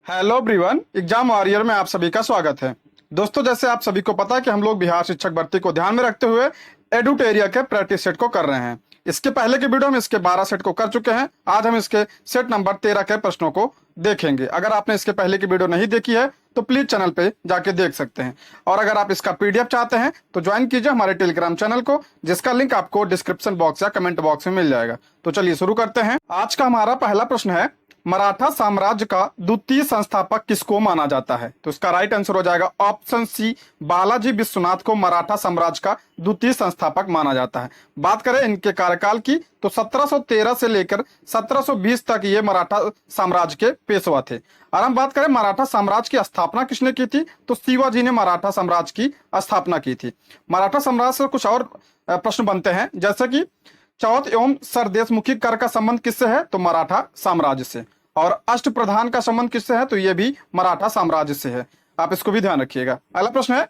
Hello everyone, exam warrior में आप सभी का स्वागत है। दोस्तों, जैसे आप सभी को पता है कि हम लोग बिहार शिक्षक भर्ती को ध्यान में रखते हुए एडुटेरिया के प्रैक्टिस सेट को कर रहे हैं। इसके पहले के वीडियो में इसके 12 सेट को कर चुके हैं। आज हम इसके सेट नंबर 13 के प्रश्नों को देखेंगे। अगर आपने इसके पहले की वीडियो नहीं देखी है तो प्लीज चैनल पे जाके देख सकते हैं, और अगर आप इसका पीडीएफ चाहते हैं तो ज्वाइन कीजिए हमारे टेलीग्राम चैनल को, जिसका लिंक आपको डिस्क्रिप्शन बॉक्स या कमेंट बॉक्स में मिल जाएगा। तो चलिए शुरू करते हैं। आज का हमारा पहला प्रश्न है, मराठा साम्राज्य का द्वितीय संस्थापक किसको माना जाता है? तो इसका राइट आंसर हो जाएगा ऑप्शन सी, बालाजी विश्वनाथ को मराठा साम्राज्य का द्वितीय संस्थापक माना जाता है। बात करें इनके कार्यकाल की तो 1713 से लेकर 1720 तक ये मराठा साम्राज्य के पेशवा थे। और हम बात करें मराठा साम्राज्य की स्थापना किसने की थी, तो शिवाजी ने मराठा साम्राज्य की स्थापना की थी। मराठा साम्राज्य से कुछ और प्रश्न बनते हैं, जैसे कि चौथ एवं सरदेशमुखी कर का संबंध किससे है, तो मराठा साम्राज्य से। और अष्ट प्रधान का संबंध किससे है, तो ये भी मराठा साम्राज्य से है। आप इसको भी ध्यान रखिएगा। अगला प्रश्न है,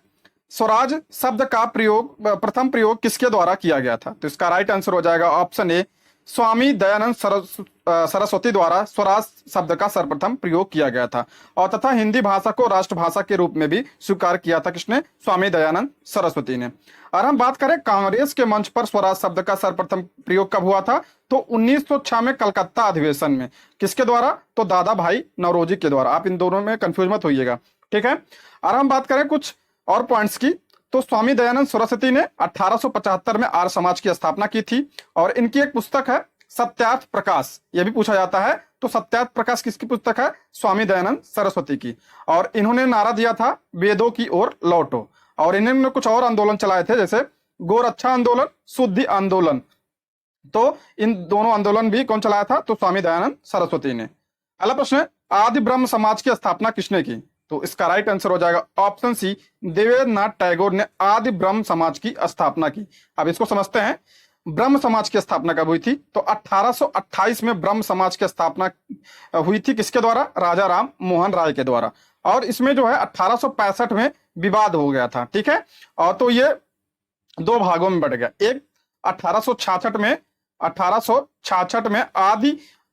स्वराज शब्द का प्रथम प्रयोग किसके द्वारा किया गया था? तो इसका राइट आंसर हो जाएगा ऑप्शन ए, स्वामी दयानंद सरस्वती द्वारा स्वराज शब्द का सर्वप्रथम प्रयोग किया गया था। और तथा हिंदी भाषा को राष्ट्रभाषा के रूप में भी स्वीकार किया था किसने? स्वामी दयानंद सरस्वती ने। और हम बात करें कांग्रेस के मंच पर स्वराज शब्द का सर्वप्रथम प्रयोग कब हुआ था, तो 1906 में कलकत्ता अधिवेशन में। किसके द्वारा? तो दादा भाई नौरोजी के द्वारा। आप इन दोनों में कंफ्यूज मत होइएगा, ठीक है। और हम बात करें कुछ और पॉइंट्स की, तो स्वामी दयानंद सरस्वती ने 1875 में आर्य समाज की स्थापना की थी। और इनकी एक पुस्तक है सत्यार्थ प्रकाश, यह भी पूछा जाता है। तो सत्यार्थ प्रकाश किसकी पुस्तक है? स्वामी दयानंद सरस्वती की। और इन्होंने नारा दिया था, वेदों की ओर लौटो। और इन्होंने कुछ और आंदोलन चलाए थे, जैसे गोरक्षा आंदोलन, शुद्धि आंदोलन। तो इन दोनों आंदोलन भी कौन चलाया था? तो स्वामी दयानंद सरस्वती ने। अगला प्रश्न है, आदि ब्रह्म समाज की स्थापना किसने की? तो इसका राइट आंसर हो जाएगा ऑप्शन सी, देवेंद्रनाथ टैगोर ने आदि ब्रह्म समाज की स्थापना की। अब इसको समझते हैं, ब्रह्म समाज की स्थापना कब हुई थी? तो 1828 में ब्रह्म समाज की स्थापना हुई थी। किसके द्वारा? राजा राम मोहन राय के द्वारा। और इसमें जो है 1865 में विवाद हो गया था, ठीक है। और तो ये दो भागों में बढ़ गया। एक 1866 में आदि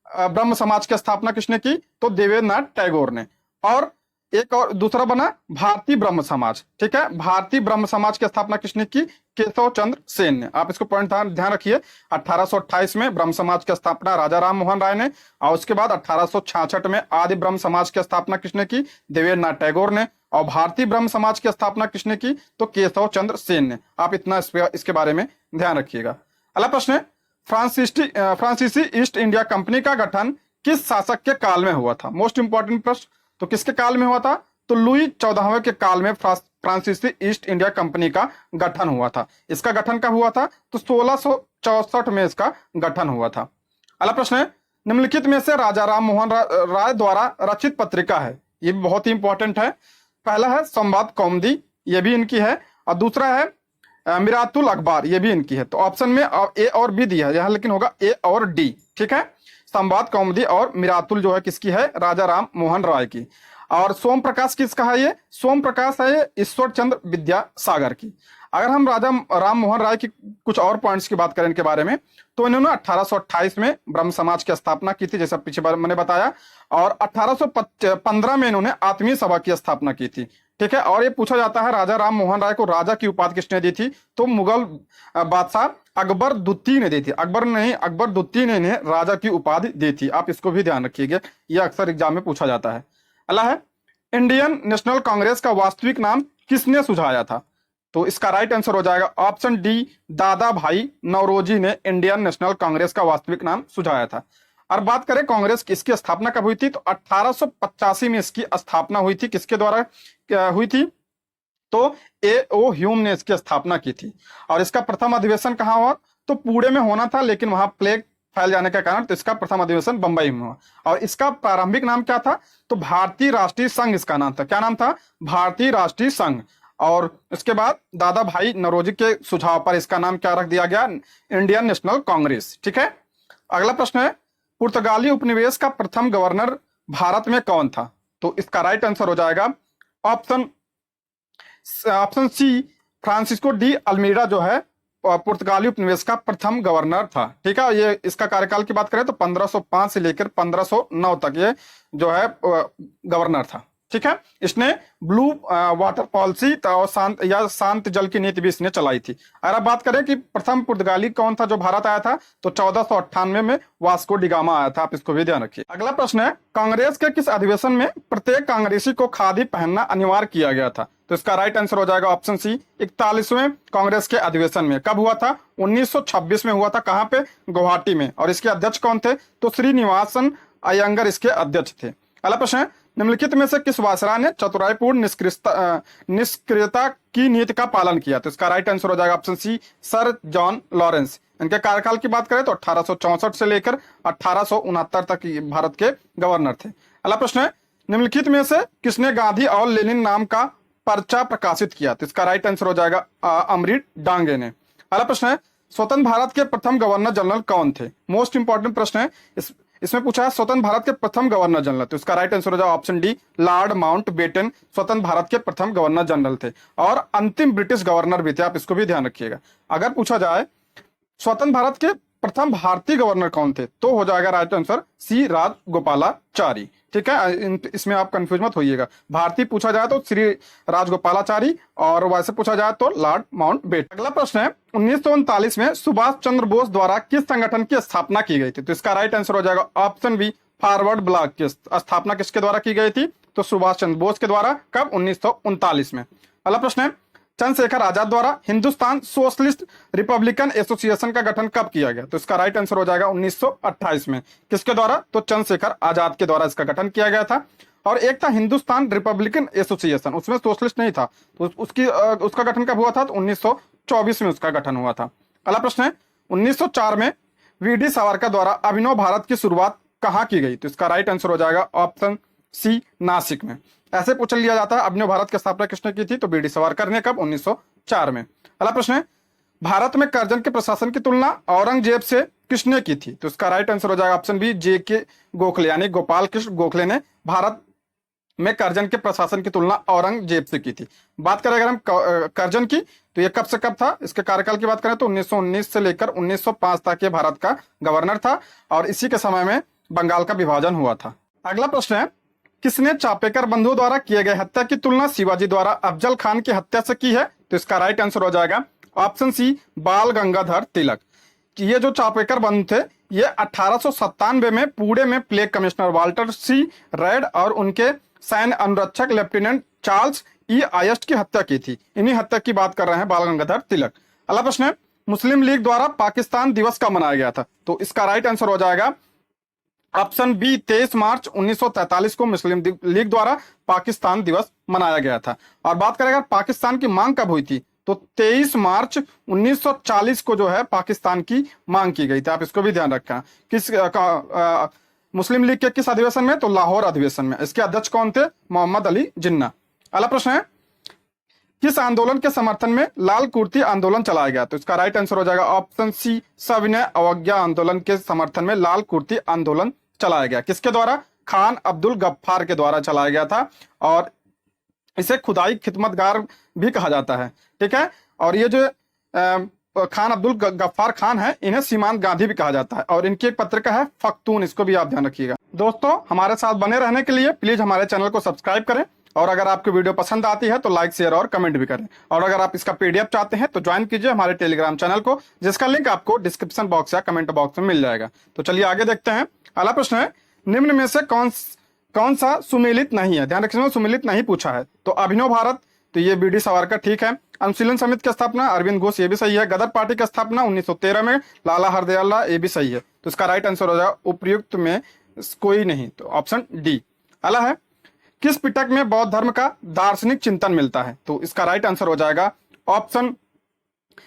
ब्रह्म समाज की स्थापना किसने की? तो देवेंद्रनाथ टैगोर ने। और एक और दूसरा बना भारतीय ब्रह्म समाज, ठीक है। भारतीय ब्रह्म समाज की स्थापना किसने की? केशव चंद्र सेन ने। आप इसको पॉइंट ध्यान रखिए। 1828 में ब्रह्म समाज की स्थापना राजा राम मोहन राय ने, और उसके बाद 1866 में आदि ब्रह्म समाज की स्थापना किसने की? देवेंद्रनाथ टैगोर ने। और भारतीय ब्रह्म समाज की स्थापना किसने की? तो केशव चंद्र सेन ने। आप इतना इसके बारे में ध्यान रखिएगा। अगला प्रश्न है, फ्रांसीसी ईस्ट इंडिया कंपनी का गठन किस शासक के काल में हुआ था? मोस्ट इंपॉर्टेंट प्रश्न। तो किसके काल में हुआ था? तो लुई 14वें के काल में फ्रांसीसी ईस्ट इंडिया कंपनी का गठन हुआ था। इसका गठन कब हुआ था? तो 1664 में इसका गठन हुआ था। अगला प्रश्न है, निम्नलिखित में से राजा राम मोहन राय द्वारा रचित पत्रिका है? ये भी बहुत ही इंपॉर्टेंट है। पहला है संवाद कौमुदी, ये भी इनकी है। और दूसरा है मिरातुल अखबार, ये भी इनकी है। तो ऑप्शन में ए और बी दिया है यहाँ, लेकिन होगा ए और डी, ठीक है। संवाद कौमुदी और मिरातुल जो है किसकी है? राजा राम मोहन राय की। और सोम प्रकाश किसका है? ये सोम प्रकाश है ये ईश्वर चंद्र विद्यासागर की। अगर हम राजा राम मोहन राय की कुछ और पॉइंट्स की बात करें इनके बारे में, तो इन्होंने 1828 में ब्रह्म समाज की स्थापना की थी, जैसा पीछे मैंने बताया। और 1815 में इन्होंने आत्मीय सभा की स्थापना की थी, ठीक है। और ये पूछा जाता है, राजा राम मोहन राय को राजा की उपाधि किसने दी थी? तो मुगल बादशाह अकबर द्वितीय ने दी थी। अकबर नहीं, अकबर द्वितीय ने इन्हें राजा की उपाधि दी थी। आप इसको भी ध्यान रखिएगा, यह अक्सर एग्जाम में पूछा जाता है। अगला है, इंडियन नेशनल कांग्रेस का वास्तविक नाम किसने सुझाया था? तो इसका राइट आंसर हो जाएगा ऑप्शन डी, दादा भाई नौरोजी ने इंडियन नेशनल कांग्रेस का वास्तविक नाम सुझाया था। और बात करें कांग्रेस की, इसकी स्थापना कब हुई थी? तो 1885 में इसकी स्थापना हुई थी। किसके द्वारा हुई थी? तो ए ओ ह्यूम ने इसकी स्थापना की थी। और इसका प्रथम अधिवेशन कहाँ हुआ? तो पुणे में होना था, लेकिन वहां प्लेग फैल जाने के कारण तो इसका प्रथम अधिवेशन बंबई में हुआ। और इसका प्रारंभिक नाम क्या था? तो भारतीय राष्ट्रीय संघ इसका नाम था। क्या नाम था? भारतीय राष्ट्रीय संघ। और इसके बाद दादा भाई नौरोजी के सुझाव पर इसका नाम क्या रख दिया गया? इंडियन नेशनल कांग्रेस, ठीक है। अगला प्रश्न है, पुर्तगाली उपनिवेश का प्रथम गवर्नर भारत में कौन था? तो इसका राइट आंसर हो जाएगा option C, Francisco de Almeida जो है पुर्तगाली उपनिवेश का प्रथम गवर्नर था। ठीक है, ये इसका कार्यकाल की बात करें तो 1505 से लेकर 1509 तक ये जो है गवर्नर था। ठीक है, इसने ब्लू वाटर पॉलिसी और शांत जल की नीति भी इसने चलाई थी। अगर आप बात करें कि प्रथम पुर्तगाली कौन था जो भारत आया था, तो 1498 में वास्को डिगामा आया था। आप इसको भी ध्यान रखिए। अगला प्रश्न है, कांग्रेस के किस अधिवेशन में प्रत्येक कांग्रेसी को खादी पहनना अनिवार्य किया गया था? तो इसका राइट आंसर हो जाएगा ऑप्शन सी, 41वें कांग्रेस के अधिवेशन में। कब हुआ था? 1926 में हुआ था। कहां पे? गुवाहाटी में। और इसके अध्यक्ष कौन थे? तो श्रीनिवासन अयंगर इसके अध्यक्ष थे। अगला प्रश्न है, निम्नलिखित में से किस वायसराय ने चतुराईपूर्ण निष्क्रियता की नीति का पालन किया? तो इसका राइट आंसर हो जाएगा option C, Sir John Lawrence. इनके कार्यकाल की बात करें तो 1864 से लेकर 1869 तक भारत के गवर्नर थे। अगला प्रश्न है, निम्नलिखित में से किसने गांधी और लेनिन नाम का पर्चा प्रकाशित किया? तो इसका राइट आंसर हो जाएगा अमृत डांगे ने। अगला प्रश्न है, स्वतंत्र भारत के प्रथम गवर्नर जनरल कौन थे? मोस्ट इंपॉर्टेंट प्रश्न है, इसमें पूछा है स्वतंत्र भारत के प्रथम गवर्नर जनरल। तो इसका राइट आंसर हो जाएगा ऑप्शन डी, लॉर्ड माउंटबेटन स्वतंत्र भारत के प्रथम गवर्नर जनरल थे और अंतिम ब्रिटिश गवर्नर भी थे। आप इसको भी ध्यान रखिएगा। अगर पूछा जाए स्वतंत्र भारत के प्रथम भारतीय गवर्नर कौन थे, तो हो जाएगा राइट आंसर सी, राजगोपालाचारी। ठीक है, इसमें आप कंफ्यूज मत होइएगा। भारतीय पूछा जाए तो श्री राजगोपालाचारी और वैसे पूछा जाए तो लॉर्ड माउंटबेटन। अगला प्रश्न है, 1939 में सुभाष चंद्र बोस द्वारा किस संगठन की स्थापना की गई थी? तो इसका राइट आंसर हो जाएगा ऑप्शन बी, फॉरवर्ड ब्लॉक की स्थापना किसके द्वारा की गई थी? तो सुभाष चंद्र बोस के द्वारा। कब? 1939 में। अगला प्रश्न है, चंद्रशेखर आजाद द्वारा हिंदुस्तान सोशलिस्ट रिपब्लिकन एसोसिएशन का गठन कब किया गया? तो इसका राइट आंसर हो जाएगा 1928 में। किसके द्वारा? तो चंद्रशेखर आजाद के द्वारा इसका गठन किया गया था। और एक था हिंदुस्तान रिपब्लिकन एसोसिएशन, उसमें सोशलिस्ट नहीं था, तो उसका गठन कब हुआ था? तो 1924 में उसका गठन हुआ था। अगला प्रश्न है, 1904 में वीडी सावरकर द्वारा अभिनव भारत की शुरुआत कहाँ की गई? तो इसका राइट आंसर हो जाएगा ऑप्शन सी, नासिक में। ऐसे पूछ लिया जाता है अभिनव भारत की स्थापना किसने की थी? तो बीडी सावरकर ने। कब? 1904 में। अगला प्रश्न है, भारत में कर्जन के प्रशासन की तुलना औरंगजेब से किसने की थी? तो इसका राइट आंसर हो जाएगा ऑप्शन बी, जे के गोखले, यानी गोपाल कृष्ण गोखले ने भारत में कर्जन के प्रशासन की तुलना औरंगजेब से की थी। बात करें अगर हम कर्जन की, तो ये कब से कब था? इसके कार्यकाल की बात करें तो 1919 से लेकर 1905 तक ये भारत का गवर्नर था और इसी के समय में बंगाल का विभाजन हुआ था। अगला प्रश्न है, किसने चापेकर बंधुओं द्वारा किए गए हत्या की तुलना शिवाजी द्वारा अफजल खान की हत्या से की है? तो इसका राइट आंसर हो जाएगा ऑप्शन सी, बाल गंगाधर तिलक। ये जो चापेकर बंधु थे, ये 1897 में पुणे में प्लेग कमिश्नर वाल्टर सी रेड और उनके सैन्य अनुरक्षक लेफ्टिनेंट चार्ल्स ई आयस्ट की हत्या की थी। इन्हीं हत्या की बात कर रहे हैं बाल गंगाधर तिलक। अगला प्रश्न है, मुस्लिम लीग द्वारा पाकिस्तान दिवस कब मनाया गया था? तो इसका राइट आंसर हो जाएगा ऑप्शन बी, 23 मार्च 1943 को मुस्लिम लीग द्वारा पाकिस्तान दिवस मनाया गया था। और बात करें अगर पाकिस्तान की मांग कब हुई थी, तो 23 मार्च 1940 को जो है पाकिस्तान की मांग की गई थी। आप इसको भी ध्यान रखना। मुस्लिम लीग के किस अधिवेशन में? तो लाहौर अधिवेशन में। इसके अध्यक्ष कौन थे? मोहम्मद अली जिन्ना। अगला प्रश्न है, किस आंदोलन के समर्थन में लाल कुर्ती आंदोलन चलाया गया? तो इसका राइट आंसर हो जाएगा ऑप्शन सी, सविनय अवज्ञा आंदोलन के समर्थन में लाल कुर्ती आंदोलन चलाया गया। किसके द्वारा? खान अब्दुल गफ्फार के द्वारा चलाया गया था और इसे खुदाई खिदमतगार भी कहा जाता है। ठीक है, और ये जो खान अब्दुल गफ्फार खान है, इन्हें सीमांत गांधी भी कहा जाता है और इनकी एक पत्रिका है फख्तून, इसको भी आप ध्यान रखिएगा। दोस्तों, हमारे साथ बने रहने के लिए प्लीज हमारे चैनल को सब्सक्राइब करें और अगर आपको वीडियो पसंद आती है तो लाइक, शेयर और कमेंट भी करें। और अगर आप इसका पीडीएफ चाहते हैं तो ज्वाइन कीजिए हमारे टेलीग्राम चैनल को, जिसका लिंक आपको डिस्क्रिप्शन बॉक्स या कमेंट बॉक्स में मिल जाएगा। तो चलिए आगे देखते हैं। अगला प्रश्न है, निम्न में से कौन सा सुमेलित नहीं है? ध्यान रखिए, सुमेलित नहीं पूछा है। तो अभिनव भारत, तो ये बीडी सावरकर, ठीक है। अनुशीलन समिति की स्थापना अरविंद घोष, ये भी सही है। गदर पार्टी की स्थापना 1913 में लाला हरदयाल, ये भी सही है। तो इसका राइट आंसर हो जाएगा उपयुक्त में कोई नहीं, तो ऑप्शन डी। अगला है, किस पिटक में बौद्ध धर्म का दार्शनिक चिंतन मिलता है? तो इसका राइट आंसर हो जाएगा ऑप्शन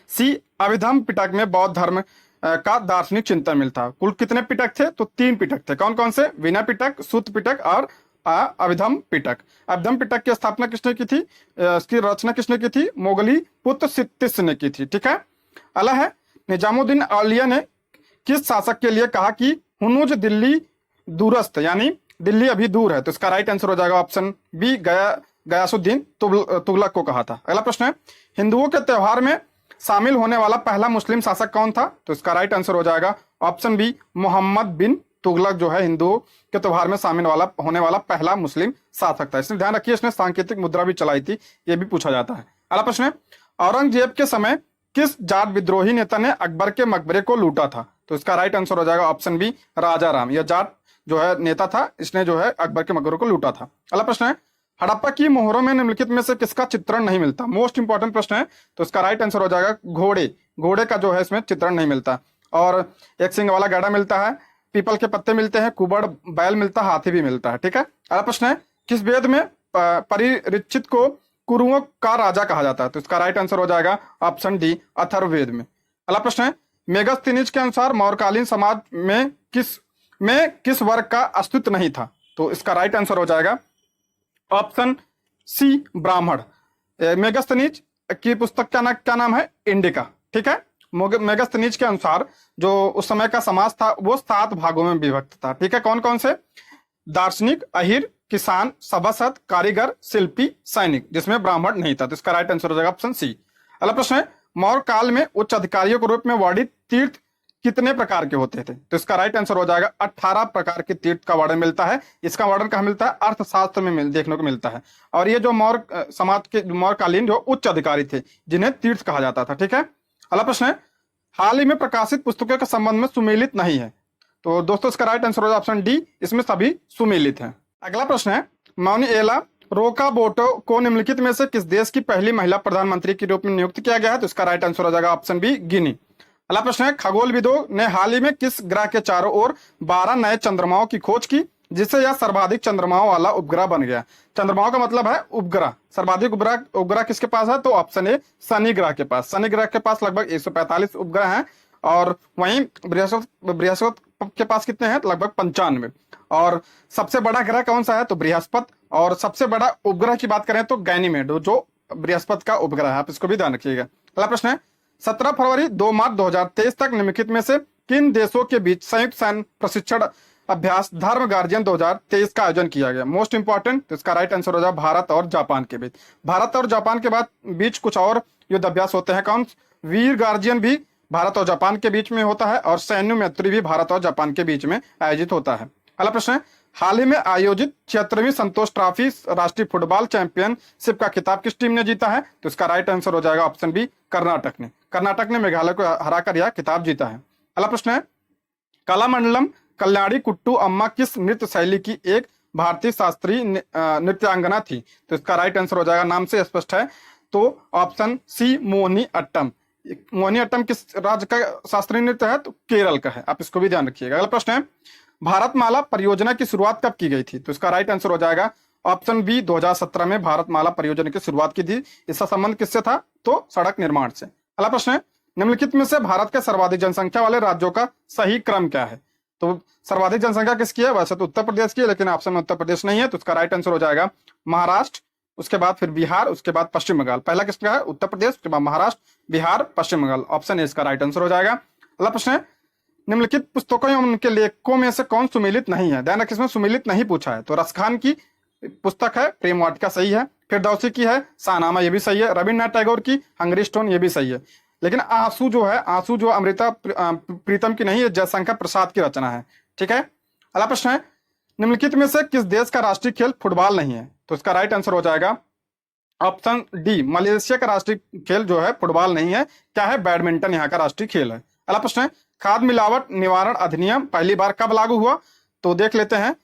सी, अभिधम्म पिटक में बौद्ध धर्म का दार्शनिक चिंतन मिलता। कुल कितने पिटक थे? तो 3 पिटक थे। कौन कौन से? विनय पिटक, सूत पिटक और अभिधम्म पिटक। अभिधम्म पिटक की स्थापना किसने की थी? इसकी रचना किसने की थी? मोगली पुत्र सित्तिस ने की थी। ठीक है। अगला है, निजामुद्दीन औलिया ने किस शासक के लिए कहा कि हुनूज दिल्ली दूरस्थ, यानी दिल्ली अभी दूर है? तो इसका राइट आंसर हो जाएगा ऑप्शन बी, गयासुद्दीन तुगलक को कहा था। अगला प्रश्न है, हिंदुओं के त्योहार में शामिल होने वाला पहला मुस्लिम शासक कौन था? तो इसका राइट आंसर हो जाएगा ऑप्शन बी, मोहम्मद बिन तुगलक जो है हिंदुओं के त्योहार में शामिल होने वाला पहला मुस्लिम शासक था। इसने ध्यान रखिए, इसने सांकेतिक मुद्रा भी चलाई थी, ये भी पूछा जाता है। अगला प्रश्न है, औरंगजेब के समय किस जाट विद्रोही नेता ने अकबर के मकबरे को लूटा था? तो इसका राइट आंसर हो जाएगा ऑप्शन बी, राजा राम। यह जाट जो है नेता था, इसने जो है अकबर के मकबरे को लूटा था। अगला प्रश्न है, हड़प्पा की मोहरों में निम्नलिखित में से किसका चित्रण नहीं मिलता? मोस्ट इंपॉर्टेंट प्रश्न है। तो इसका राइट आंसर हो जाएगा घोड़े का जो है इसमें चित्रण नहीं मिलता। और एक सिंग वाला गाड़ा मिलता है, पीपल के पत्ते मिलते हैं, कुबड़ बैल मिलता है, हाथी भी मिलता है। ठीक है। अगला प्रश्न है, किस वेद में परिचित को कुरुओं का राजा कहा जाता है? तो इसका राइट आंसर हो जाएगा ऑप्शन डी, अथर्ववेद में। अगला प्रश्न है, मेगस्थनीज के अनुसार मौर्यकालीन समाज में किस वर्ग का अस्तित्व नहीं था? तो इसका राइट आंसर हो जाएगा ऑप्शन सी, ब्राह्मण। मेगस्थनीज की पुस्तक का क्या नाम है? इंडिका। ठीक है। मेगस्थनीज के अनुसार जो उस समय का समाज था वो 7 भागों में विभक्त था। ठीक है। कौन कौन से? दार्शनिक, अहिर, किसान, सभासद, कारीगर, शिल्पी, सैनिक, जिसमें ब्राह्मण नहीं था। तो इसका राइट आंसर हो जाएगा ऑप्शन सी। अगला प्रश्न है, मौर्य काल में उच्च अधिकारियों के रूप में वर्णित तीर्थ कितने प्रकार के होते थे? तो इसका राइट आंसर हो जाएगा 18 प्रकार के तीर्थ का वर्णन मिलता है। इसका वर्णन कहाँ मिलता है? अर्थशास्त्र में देखने को मिलता है। और ये जो मौर्य समाज के मौर्यकालीन जो उच्च अधिकारी थे जिन्हें तीर्थ कहा जाता था। ठीक है। अगला प्रश्न है, हाल ही में प्रकाशित पुस्तकों के संबंध में सुमेलित नहीं है। तो दोस्तों इसका राइट आंसर होगा ऑप्शन डी, इसमें सभी सुमेलित हैं। अगला प्रश्न है, मैनुएला रोकाबोटो को निम्नलिखित में से किस देश की पहली महिला प्रधानमंत्री के रूप में नियुक्त किया गया है? तो इसका राइट आंसर हो जाएगा ऑप्शन बी, गिनी। अगला प्रश्न है, खगोलविदों ने हाल ही में किस ग्रह के चारों ओर 12 नए चंद्रमाओं की खोज की जिससे यह सर्वाधिक चंद्रमाओं वाला उपग्रह बन गया? चंद्रमाओं का मतलब है उपग्रह। सर्वाधिक उपग्रह किसके पास है? तो ऑप्शन ए, शनि ग्रह के पास। शनि ग्रह के पास लगभग 145 उपग्रह हैं और वहीं बृहस्पति के पास कितने हैं? लगभग 95। और सबसे बड़ा ग्रह कौन सा है? तो बृहस्पति। और सबसे बड़ा उपग्रह की बात करें तो गैनीमेड जो बृहस्पति का उपग्रह है, आप इसको भी ध्यान रखिएगा। अगला प्रश्न है, 17 फरवरी 2 मार्च 2023 तक निम्नलिखित में से किन देशों के बीच संयुक्त सैन्य प्रशिक्षण अभ्यास धर्म गार्जियन 2023 का आयोजन किया गया? Most important. तो इसका राइट आंसर हो जाएगा भारत और जापान के बीच। भारत और जापान के बीच कुछ और युद्ध अभ्यास होते हैं। कौन? वीर गार्जियन भी भारत और जापान के बीच में होता है और सैन्य मैत्री भी भारत और जापान के बीच में आयोजित होता है। अगला प्रश्न है, हाल ही में आयोजित 76वीं संतोष ट्रॉफी राष्ट्रीय फुटबॉल चैंपियनशिप का खिताब किस टीम ने जीता है? तो इसका राइट आंसर हो जाएगा ऑप्शन बी, कर्नाटक ने। कर्नाटक ने मेघालय को हराकर यह खिताब जीता है। अगला प्रश्न है, कलामंडलम कल्याणी कुट्टू अम्मा किस नृत्य शैली की एक भारतीय शास्त्रीय नृत्यांगना थी? तो इसका राइट आंसर हो जाएगा, नाम से स्पष्ट है, तो ऑप्शन सी, मोहिनी अट्टम। मोहिनी अट्टम किस राज्य का शास्त्रीय नृत्य है? तो केरल का है, आप इसको भी ध्यान रखिएगा। अगला प्रश्न है, भारतमाला परियोजना की शुरुआत कब की गई थी? तो इसका राइट आंसर हो जाएगा ऑप्शन बी, 2017 में भारतमाला परियोजना की शुरुआत की थी। इसका संबंध किससे था? तो सड़क निर्माण से। अगला प्रश्न है, निम्नलिखित में से भारत के सर्वाधिक जनसंख्या वाले राज्यों का सही क्रम क्या है? तो सर्वाधिक जनसंख्या किसकी है? वैसे तो उत्तर प्रदेश की है, लेकिन ऑप्शन में उत्तर प्रदेश नहीं है, तो इसका राइट आंसर हो जाएगा महाराष्ट्र, उसके बाद फिर बिहार, उसके बाद पश्चिम बंगाल। पहला किसका है? उत्तर प्रदेश, उसके बाद महाराष्ट्र, बिहार, पश्चिम बंगाल। ऑप्शन ए इसका राइट आंसर हो जाएगा। अगला प्रश्न है, निम्नलिखित पुस्तकों एवं उनके लेखकों में से कौन सुमेलित नहीं है? ध्यान रखिए, इसमें सुमेलित नहीं पूछा है। तो रसखान की पुस्तक है प्रेम वाटिका, सही है। फिरदौसी की है शाहनामा, ये भी सही है। रविन्द्रनाथ टैगोर की हंगरी स्टोन, ये भी सही है। लेकिन आंसू जो अमृता प्रीतम की नहीं है, जयशंकर प्रसाद की रचना है। ठीक है। अगला प्रश्न है, निम्नलिखित में से किस देश का राष्ट्रीय खेल फुटबॉल नहीं है? तो इसका राइट आंसर हो जाएगा ऑप्शन डी, मलेशिया का राष्ट्रीय खेल जो है फुटबॉल नहीं है। क्या है? बैडमिंटन यहाँ का राष्ट्रीय खेल है। अगला प्रश्न है, खाद्य मिलावट निवारण अधिनियम पहली बार कब लागू हुआ? तो देख लेते हैं।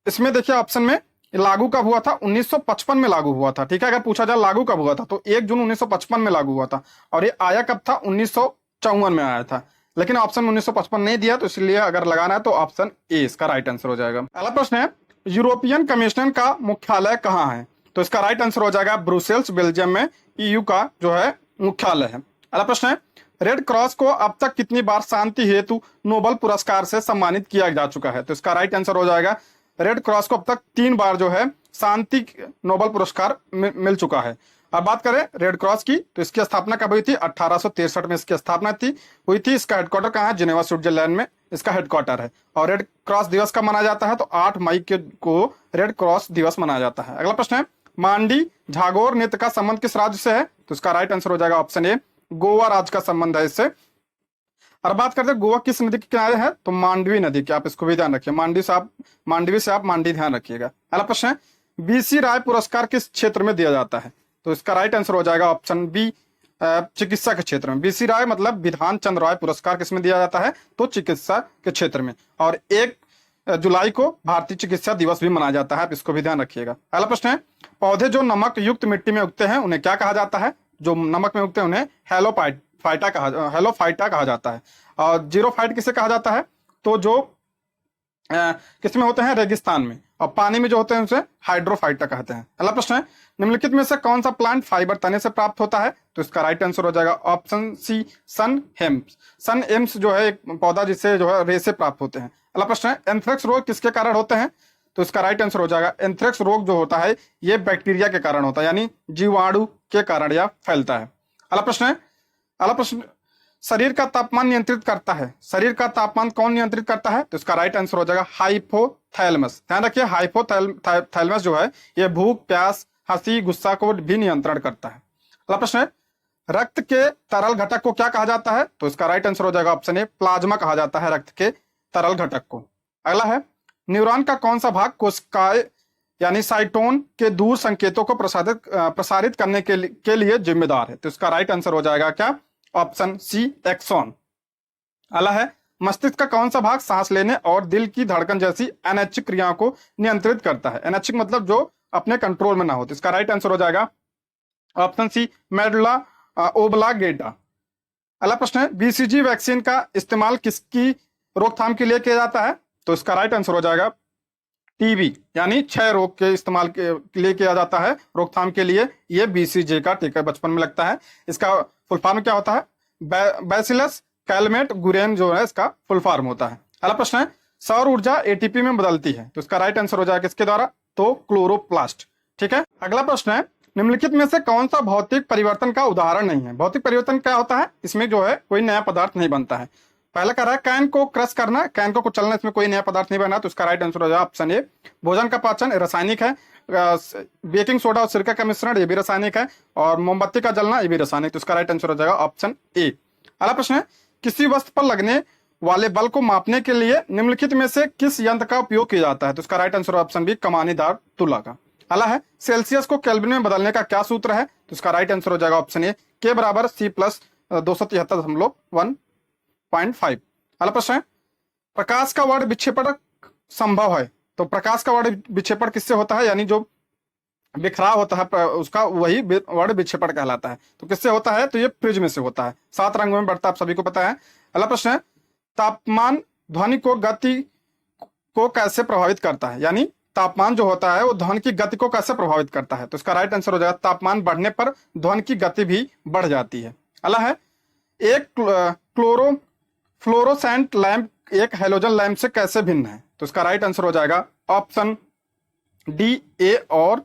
इसमें देखिए ऑप्शन में लागू कब हुआ था? 1955 में लागू हुआ था। ठीक है। अगर पूछा जाए लागू कब हुआ था तो 1 जून 1955 में लागू हुआ था। और ये आया कब था? 1954 में आया था। लेकिन ऑप्शन में 1955 नहीं दिया, तो इसलिए अगर लगाना है तो ऑप्शन ए इसका राइट आंसर हो जाएगा। अगला प्रश्न है, यूरोपियन कमीशन का मुख्यालय कहाँ है? तो इसका राइट आंसर हो जाएगा ब्रुसेल्स, बेल्जियम में ईयू का जो है मुख्यालय है। अगला प्रश्न है, रेड क्रॉस को अब तक कितनी बार शांति हेतु नोबेल पुरस्कार से सम्मानित किया जा चुका है? तो इसका राइट आंसर हो जाएगा, रेड क्रॉस को अब तक 3 बार जो है शांति नोबेल पुरस्कार मिल चुका है। अब बात करें रेड क्रॉस की, तो इसकी स्थापना कब हुई थी? 1863 में इसकी स्थापना हुई थी। इसका हेडक्वार्टर कहाँ है? जिनेवा, स्विट्जरलैंड में इसका हेडक्वार्टर है। और रेड क्रॉस दिवस कब मनाया जाता है? तो 8 मई को रेड क्रॉस दिवस मनाया जाता है। अगला प्रश्न है, मांडी झागोर नृत्य का संबंध किस राज्य से है? तो इसका राइट आंसर हो जाएगा ऑप्शन ए, गोवा राज्य का संबंध है इससे। और बात करते हैं गोवा किस नदी के किनारे है, तो मांडवी नदी की, आप इसको भी ध्यान रखिए, मांडवी से आप मांडी ध्यान रखिएगा। अगला प्रश्न है, बीसी राय पुरस्कार किस क्षेत्र में दिया जाता है, तो इसका राइट आंसर हो जाएगा ऑप्शन बी, चिकित्सा के क्षेत्र में। बीसी राय मतलब विधान चंद्र राय पुरस्कार किसमें दिया जाता है, तो चिकित्सा के क्षेत्र में। और 1 जुलाई को भारतीय चिकित्सा दिवस भी मनाया जाता है, आप इसको भी ध्यान रखिएगा। अगला प्रश्न है, पौधे जो नमक युक्त मिट्टी में उगते हैं उन्हें क्या कहा जाता है, जो नमक में उगते हैं उन्हें हेलोफाइटा कहा जाता है। और जीरोफाइट किसे कहा जाता है, तो जो किसमें होते हैं, रेगिस्तान में, और पानी में जो होते हैं उसे हाइड्रोफाइटा कहते हैं। अगला प्रश्न है, निम्नलिखित में से कौन सा प्लांट फाइबर तने से प्राप्त होता है, तो इसका राइट आंसर हो जाएगा ऑप्शन सी, सन एम्स जो है एक पौधा जिससे जो है रेसे प्राप्त होते हैं। अगला प्रश्न है, एंथ्रेक्स रोग किसके कारण होते हैं, तो इसका राइट आंसर हो जाएगा एंथ्रेक्स रोग जो होता है ये बैक्टीरिया के कारण होता है, यानी जीवाणु के कारण यह फैलता है। अगला प्रश्न, शरीर का तापमान नियंत्रित करता है, शरीर का तापमान कौन नियंत्रित करता है, तो इसका राइट आंसर हो जाएगा हाइपोथैलेमस। ध्यान रखिए, हाइपोथैलेमस जो है ये भूख, प्यास, हंसी, गुस्सा को भी नियंत्रण करता है। अगला प्रश्न है, रक्त के तरल घटक को क्या कहा जाता है, तो इसका राइट आंसर हो जाएगा ऑप्शन ए, प्लाज्मा कहा जाता है रक्त के तरल घटक को। अगला है, न्यूरॉन का कौन सा भाग कोशिकाएं यानी साइटोन के दूर संकेतों को प्रसारित करने के लिए जिम्मेदार है, तो इसका राइट आंसर हो जाएगा क्या, ऑप्शन सी, एक्सॉन। अगला है, मस्तिष्क का कौन सा भाग सांस लेने और दिल की धड़कन जैसी अनैच्छिक क्रियाओं को नियंत्रित करता है, अनैच्छिक मतलब जो अपने कंट्रोल में ना हो, तो इसका राइट आंसर हो जाएगा ऑप्शन सी, मेडुला ओब्लांगेटा। अगला प्रश्न है, बीसीजी वैक्सीन का इस्तेमाल किसकी रोकथाम के लिए किया जाता है, तो इसका राइट आंसर हो जाएगा टीबी यानी क्षय रोग के इस्तेमाल के लिए किया जाता है, रोकथाम के लिए ये बीसीजी का टीका बचपन में लगता है। इसका फुल फॉर्म क्या होता है, बैसिलस कैलमेट गुरेन जो है इसका फुल फॉर्म होता है। अगला प्रश्न है, सौर ऊर्जा एटीपी में बदलती है, तो इसका राइट आंसर हो जाएगा किसके द्वारा, तो क्लोरोप्लास्ट। ठीक है, अगला प्रश्न है, निम्नलिखित में से कौन सा भौतिक परिवर्तन का उदाहरण नहीं है। भौतिक परिवर्तन क्या होता है, इसमें जो है कोई नया पदार्थ नहीं बनता है। पहला कह रहा है कैन को क्रश करना, कैन को कुचलना, इसमें कोई नया पदार्थ नहीं बना, तो इसका राइट आंसर हो जाएगा ऑप्शन ए। भोजन का पाचन रासायनिक है, बेकिंग सोडा और सिरका का मिश्रण ये भी रासायनिक है, और मोमबत्ती का जलना ये भी रासायनिक, तो इसका राइट आंसर हो जाएगा ऑप्शन ए। अगला प्रश्न है, किसी वस्तु पर लगने वाले बल को मापने के लिए निम्नलिखित में से किस यंत्र का उपयोग किया जाता है, तो इसका राइट आंसर ऑप्शन बी, कमानीदार तुला का। अगला है, सेल्सियस को केल्विन में बदलने का क्या सूत्र है, तो इसका राइट आंसर हो जाएगा ऑप्शन ए, के बराबर सी प्लस 273.1.5। अगला प्रश्न है, प्रकाश का वर्ण विक्षेपण संभव है, तो प्रकाश का वर्ण विक्षेपण किससे होता है, यानी जो बिखराव होता है उसका वही वर्ण विक्षेपण कहलाता है, तो किससे होता है, तो ये प्रिज्म से होता है, 7 रंगों में बढ़ता है, आप सभी को पता है। अगला प्रश्न है, तापमान ध्वनि को गति को कैसे प्रभावित करता है, यानी तापमान जो होता है वो ध्वनि की गति को कैसे प्रभावित करता है, तो इसका राइट आंसर हो जाएगा तापमान बढ़ने पर ध्वनि की गति भी बढ़ जाती है। अगला है, एक फ्लोरोसेंट लैंप एक हैलोजन लैंप से कैसे भिन्न है, तो इसका राइट आंसर हो जाएगा ऑप्शन डी, ए और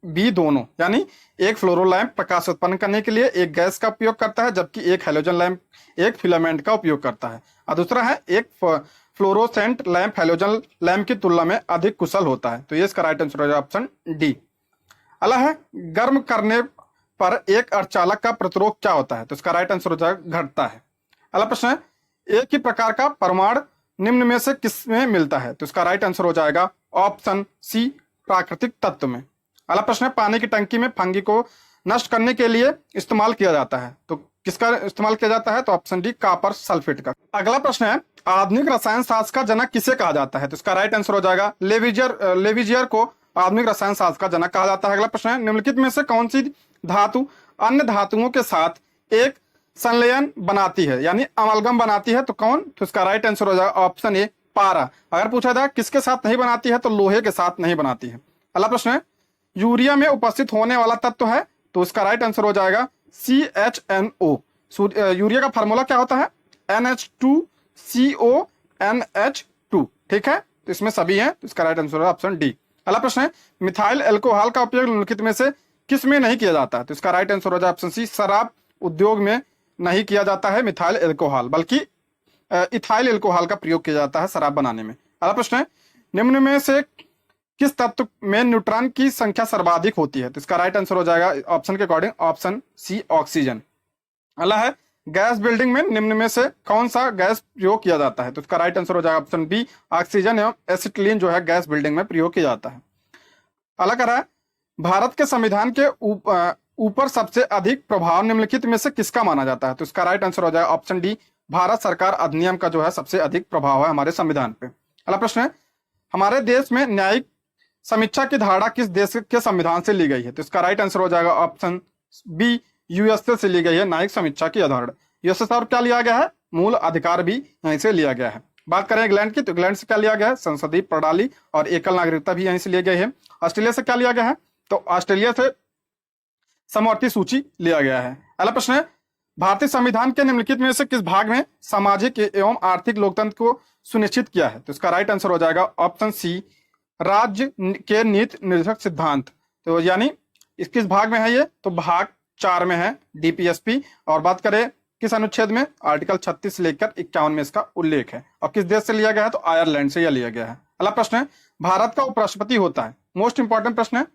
बी दोनों, यानी एक फ्लोरो लैंप प्रकाश उत्पन्न करने के लिए एक गैस का उपयोग करता है, जबकि एक हैलोजन लैंप एक फिलामेंट का उपयोग करता है, और दूसरा है एक फ्लोरोसेंट लैंप हैलोजन लैंप की तुलना में अधिक कुशल होता है, तो ये इसका राइट आंसर हो जाएगा ऑप्शन डी। अगला है, गर्म करने पर एक अर्धचालक का प्रतिरोध क्या होता है, तो इसका राइट आंसर हो जाएगा घटता है। अगला प्रश्न है, एक ही प्रकार का परमाणु निम्न में से किसमें मिलता है, तो इसका राइट आंसर हो जाएगा ऑप्शन सी, प्राकृतिक तत्व में। अगला प्रश्न है, पानी की टंकी में फंगी को नष्ट करने के लिए इस्तेमाल किया जाता है, तो किसका इस्तेमाल किया जाता है, तो ऑप्शन डी, कॉपर सल्फेट का। अगला प्रश्न है, आधुनिक रसायन शास्त्र का जनक किसे कहा जाता है, तो इसका राइट आंसर हो जाएगा लेविजियर को आधुनिक रसायन शास्त्र का जनक कहा जाता है। अगला प्रश्न है, निम्नलिखित में से कौन सी धातु अन्य धातुओं के साथ एक संलयन बनाती है, यानी अमलगम बनाती है, तो कौन, तो इसका राइट आंसर हो जाएगा ऑप्शन ए, पारा। अगर पूछा जाए किसके साथ नहीं बनाती है, तो लोहे के साथ नहीं बनाती है। अगला प्रश्न है, यूरिया में उपस्थित होने वाला तत्व है, तो इसका राइट आंसर हो जाएगा CHNO। यूरिया का फार्मूला क्या होता है, NH2CONH2। ठीक है, तो इसमें सभी हैं, तो इसका राइट आंसर है ऑप्शन डी। अगला प्रश्न है, मिथाइल एल्कोहल का उपयोग निम्नलिखित में से किस में नहीं किया जाता है, तो इसका राइट आंसर हो जाए ऑप्शन सी, शराब उद्योग में नहीं किया जाता है मिथाइल एल्कोहल, बल्कि इथाइल एल्कोहल का प्रयोग किया जाता है शराब बनाने में। अगला प्रश्न है, निम्न में से किस तत्व में न्यूट्रॉन की संख्या सर्वाधिक होती है? तो इसका राइट आंसर हो जाएगा ऑप्शन के अकॉर्डिंग ऑप्शन सी ऑक्सीजन। अगला है गैस बिल्डिंग में निम्न में से कौन सा गैस प्रयोग किया जाता है? तो इसका राइट आंसर हो जाएगा ऑप्शन बी ऑक्सीजन एवं एसिटिलीन जो है गैस बिल्डिंग में प्रयोग किया जाता है। अगला कह रहा है भारत के संविधान के ऊपर सबसे अधिक प्रभाव निम्नलिखित में से किसका माना जाता है? तो इसका राइट आंसर हो जाएगा ऑप्शन डी भारत सरकार अधिनियम का जो है सबसे अधिक प्रभाव है हमारे संविधान पे। अगला प्रश्न है हमारे देश में न्यायिक समीक्षा की धारणा किस देश के संविधान से ली गई है? तो इसका राइट आंसर हो जाएगा ऑप्शन बी यूएसए से ली गई है न्यायिक समीक्षा की अवधारणा। यूएसए से और क्या लिया गया है? मूल अधिकार भी यहीं से लिया गया है। बात करें इंग्लैंड की तो इंग्लैंड से क्या लिया गया है? संसदीय प्रणाली और एकल नागरिकता भी यहीं से ली गई है। ऑस्ट्रेलिया से क्या लिया गया है? तो ऑस्ट्रेलिया से समवर्ती सूची लिया गया है। अगला प्रश्न है भारतीय संविधान के निम्नलिखित में से किस भाग में सामाजिक एवं आर्थिक लोकतंत्र को सुनिश्चित किया है? तो इसका राइट आंसर हो जाएगा ऑप्शन सी राज्य के नीति निर्देशक सिद्धांत। तो यानी इस किस भाग में है ये? तो भाग 4 में है डीपीएसपी। और बात करें किस अनुच्छेद में? आर्टिकल 36 से लेकर 51 में इसका उल्लेख है। और किस देश से लिया गया है? तो आयरलैंड से यह लिया गया है। अगला प्रश्न है भारत का उपराष्ट्रपति होता है, मोस्ट इंपॉर्टेंट प्रश्न है,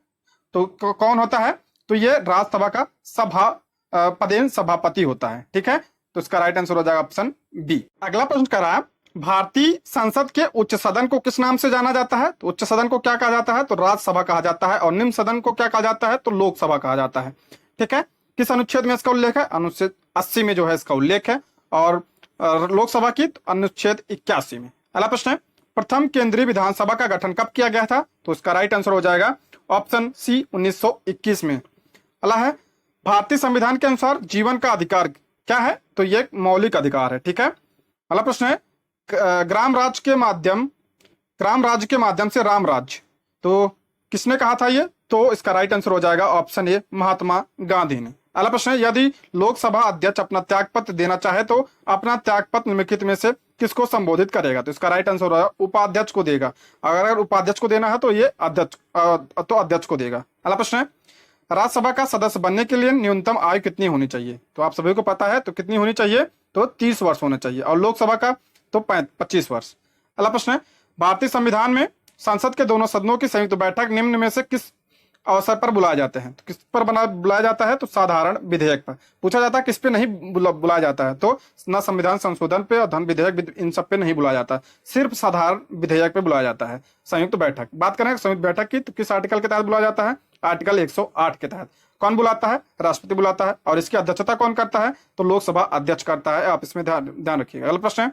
तो कौन होता है? तो ये राज्यसभा का पदेन सभापति होता है। ठीक है, तो इसका राइट आंसर हो जाएगा ऑप्शन बी। अगला प्रश्न कर रहा है भारतीय संसद के उच्च सदन को किस नाम से जाना जाता है? तो उच्च सदन को क्या कहा जाता है? तो राज्यसभा कहा जाता है। और निम्न सदन को क्या कहा जाता है? तो लोकसभा कहा जाता है। ठीक है, किस अनुच्छेद में इसका उल्लेख है? अनुच्छेद 80 में जो है इसका उल्लेख है। और लोकसभा की अनुच्छेद 81 में। अगला प्रश्न है प्रथम केंद्रीय विधानसभा का गठन कब किया गया था? तो इसका राइट आंसर हो जाएगा ऑप्शन सी 1921 में। अगला है भारतीय संविधान के अनुसार जीवन का अधिकार क्या है? तो ये मौलिक अधिकार है। ठीक है, अगला प्रश्न है ग्राम राज्य के माध्यम से राम राज्य, तो किसने कहा था ये? तो इसका राइट आंसर हो जाएगा ऑप्शन ए महात्मा गांधी ने। अगला प्रश्न है यदि लोकसभा अध्यक्ष अपना त्यागपत्र देना चाहे तो अपना त्यागपत्र निम्नलिखित में से किसको संबोधित करेगा? तो इसका राइट आंसर होगा उपाध्यक्ष को देगा। अगर उपाध्यक्ष को देना है तो ये अध्यक्ष को देगा। अगला प्रश्न है राज्यसभा का सदस्य बनने के लिए न्यूनतम आयु कितनी होनी चाहिए? तो आप सभी को पता है, तो कितनी होनी चाहिए? तो 30 वर्ष होना चाहिए। और लोकसभा का तो 25 वर्ष। अगला प्रश्न है भारतीय संविधान में संसद के दोनों सदनों की संयुक्त बैठक निम्न में से किस अवसर पर बुलाए जाते हैं? तो किस पर बुलाया जाता है? तो साधारण विधेयक पर। पूछा जाता है किस पे नहीं बुलाया जाता है? तो न संविधान संशोधन पे और धन विधेयक, इन सब पे नहीं बुलाया जाता, सिर्फ साधारण विधेयक पे बुलाया जाता है संयुक्त बैठक। बात करें संयुक्त बैठक की तो किस आर्टिकल के तहत बुलाया जाता है? आर्टिकल 108 के तहत। कौन बुलाता है? राष्ट्रपति बुलाता है। और इसकी अध्यक्षता कौन करता है? तो लोकसभा अध्यक्ष करता है। आप इसमें ध्यान रखिएगा। अगला प्रश्न है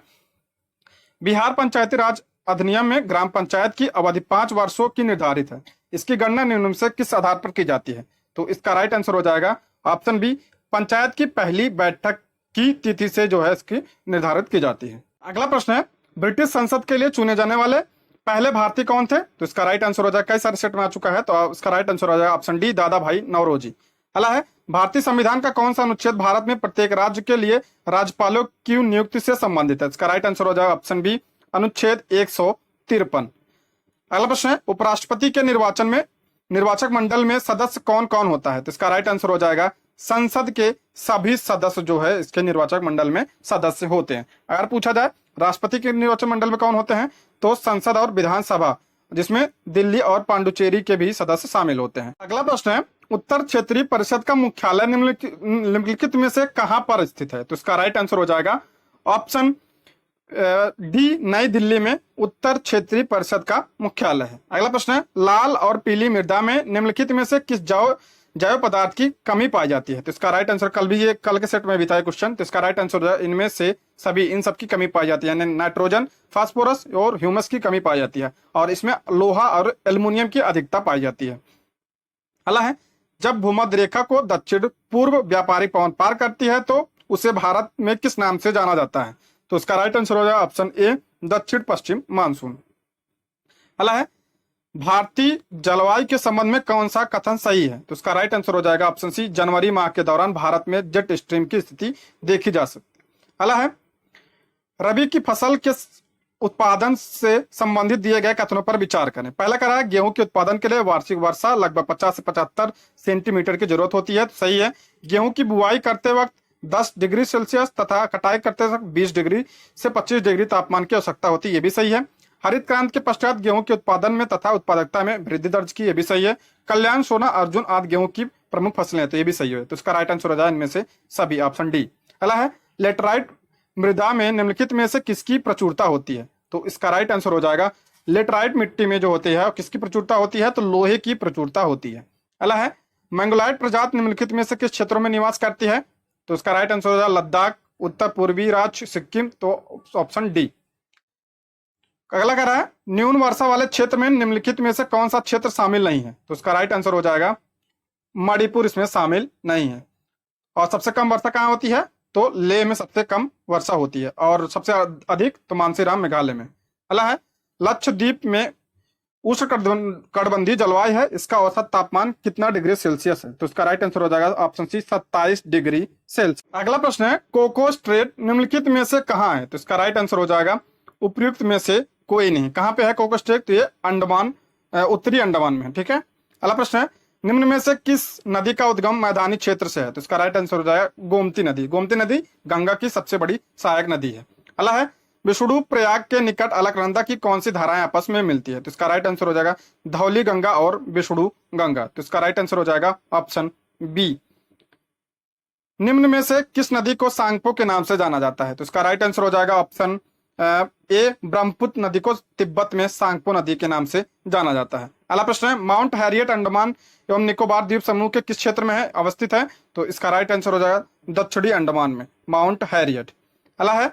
बिहार पंचायती राज अधिनियम में ग्राम पंचायत की अवधि 5 वर्षों की निर्धारित है। इसकी गणना निम्न से किस आधार पर की जाती है? तो इसका राइट आंसर हो जाएगा ऑप्शन बी पंचायत की पहली बैठक की तिथि से जो है इसकी निर्धारित की जाती है। अगला प्रश्न है ब्रिटिश संसद के लिए चुने जाने वाले पहले भारतीय कौन थे? तो इसका राइट आंसर हो जाएगा, कई सारे सेट में आ चुका है, तो इसका राइट आंसर हो जाएगा ऑप्शन डी दादा भाई नौरोजी। अगला है भारतीय संविधान का कौन सा अनुच्छेद भारत में प्रत्येक राज्य के लिए राज्यपालों की नियुक्ति से संबंधित है? इसका राइट आंसर हो जाएगा ऑप्शन बी अनुच्छेद 153। अगला प्रश्न है उपराष्ट्रपति के निर्वाचक मंडल में सदस्य कौन कौन होता है? तो इसका राइट आंसर हो जाएगा संसद के सभी सदस्य जो है इसके निर्वाचक मंडल में सदस्य होते हैं। अगर पूछा जाए राष्ट्रपति के निर्वाचक मंडल में कौन होते हैं? तो संसद और विधानसभा, जिसमें दिल्ली और पांडुचेरी के भी सदस्य शामिल होते हैं। अगला प्रश्न है उत्तर क्षेत्रीय परिषद का मुख्यालय निम्नलिखित में से कहां पर स्थित है? तो इसका राइट आंसर हो जाएगा ऑप्शन डी नई दिल्ली में उत्तर क्षेत्रीय परिषद का मुख्यालय है। अगला प्रश्न है लाल और पीली मृदा में निम्नलिखित में से किस जैव पदार्थ की कमी पाई जाती है? तो इसका राइट आंसर कल के सेट में भी था क्वेश्चन, तो इसका राइट आंसर है इनमें से सभी इन सब की कमी पाई जाती है, यानी नाइट्रोजन, फास्फोरस और ह्यूमस की कमी पाई जाती है। और इसमें लोहा और एल्युमिनियम की अधिकता पाई जाती है। अगला है जब भूमध्य रेखा को दक्षिण पूर्व व्यापारिक पवन पार करती है तो उसे भारत में किस नाम से जाना जाता है? तो इसका राइट आंसर हो जाएगा ऑप्शन ए दक्षिण पश्चिम मानसून। अगला है भारतीय जलवायु के संबंध में कौन सा कथन सही है? तो इसका राइट आंसर हो जाएगा ऑप्शन सी जनवरी माह के दौरान भारत में जेट स्ट्रीम की स्थिति देखी जा सकती है। अगला है रबी की फसल के उत्पादन से संबंधित दिए गए कथनों पर विचार करें। पहला कह रहा है गेहूं के उत्पादन के लिए वार्षिक वर्षा लगभग 50 से 75 सेंटीमीटर की जरूरत होती है, तो सही है। गेहूं की बुआई करते वक्त 10 डिग्री सेल्सियस तथा कटाई करते वक्त 20 डिग्री से 25 डिग्री तापमान की आवश्यकता होती है, ये भी सही है। हरित क्रांति के पश्चात गेहूं के उत्पादन में तथा उत्पादकता में वृद्धि दर्ज की, ये भी सही है। कल्याण, सोना, अर्जुन आदि गेहूं की प्रमुख फसलें हैं, तो ये भी सही है। तो इसका राइट आंसर हो जाएगा इनमें से सभी, ऑप्शन डी। अगला है लेटराइट मृदा में निम्नलिखित में से किसकी प्रचुरता होती है? तो इसका राइट आंसर हो जाएगा लेटराइट मिट्टी में जो होती है किसकी प्रचुरता होती है? तो लोहे की प्रचुरता होती है। अगला है मंगोलाइट प्रजाति निम्नलिखित में से किस क्षेत्रों में निवास करती है? तो इसका राइट आंसर हो जाएगा लद्दाख, उत्तर पूर्वी राज्य सिक्किम, तो ऑप्शन डी। अगला कह रहा है न्यून वर्षा वाले क्षेत्र में निम्नलिखित में से कौन सा क्षेत्र शामिल नहीं है? तो इसका राइट आंसर हो जाएगा मणिपुर इसमें शामिल नहीं है। और सबसे कम वर्षा कहाँ होती है? तो लेह में सबसे कम वर्षा होती है, और सबसे अधिक तो मानसीराम मेघालय में। अगला है लक्षद्वीप में उष्णकटिबंधीय जलवायु है, इसका औसत तापमान कितना डिग्री सेल्सियस है? तो इसका राइट आंसर हो जाएगा ऑप्शन सी 27 डिग्री सेल्सियस। अगला प्रश्न है कोको स्ट्रेट निम्नलिखित में से कहाँ है? तो इसका राइट आंसर हो जाएगा उपयुक्त में से कोई नहीं। कहाँ पे है कोको स्ट्रेट? तो ये अंडमान, उत्तरी अंडमान में है, ठीक है। अगला प्रश्न है निम्न में से किस नदी का उद्गम मैदानी क्षेत्र से है? तो इसका राइट आंसर हो जाएगा गोमती नदी। गोमती नदी गंगा की सबसे बड़ी सहायक नदी है। अगला है विष्णु प्रयाग के निकट अलकनंदा की कौन सी धाराएं आपस में मिलती है? तो इसका राइट आंसर हो जाएगा धौली गंगा और विष्णु गंगा। तो इसका राइट आंसर हो जाएगा ऑप्शन बी। निम्न में से किस नदी को सांगपो के नाम से जाना जाता है? तो इसका राइट आंसर हो जाएगा ऑप्शन ए ब्रह्मपुत्र नदी को तिब्बत में सांगपो नदी के नाम से जाना जाता है। अगला प्रश्न है माउंट हैरियट अंडमान एवं निकोबार द्वीप समूह के किस क्षेत्र में है अवस्थित है? तो इसका राइट आंसर हो जाएगा दक्षिणी अंडमान में माउंट हैरियट। अगला है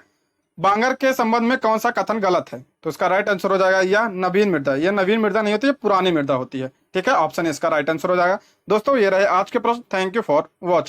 बांगर के संबंध में कौन सा कथन गलत है? तो इसका राइट आंसर हो जाएगा यह नवीन मृदा। यह नवीन मृदा नहीं होती है, पुरानी मृदा होती है, ठीक है। ऑप्शन इसका राइट आंसर हो जाएगा। दोस्तों ये रहे आज के प्रश्न। Thank you for watching.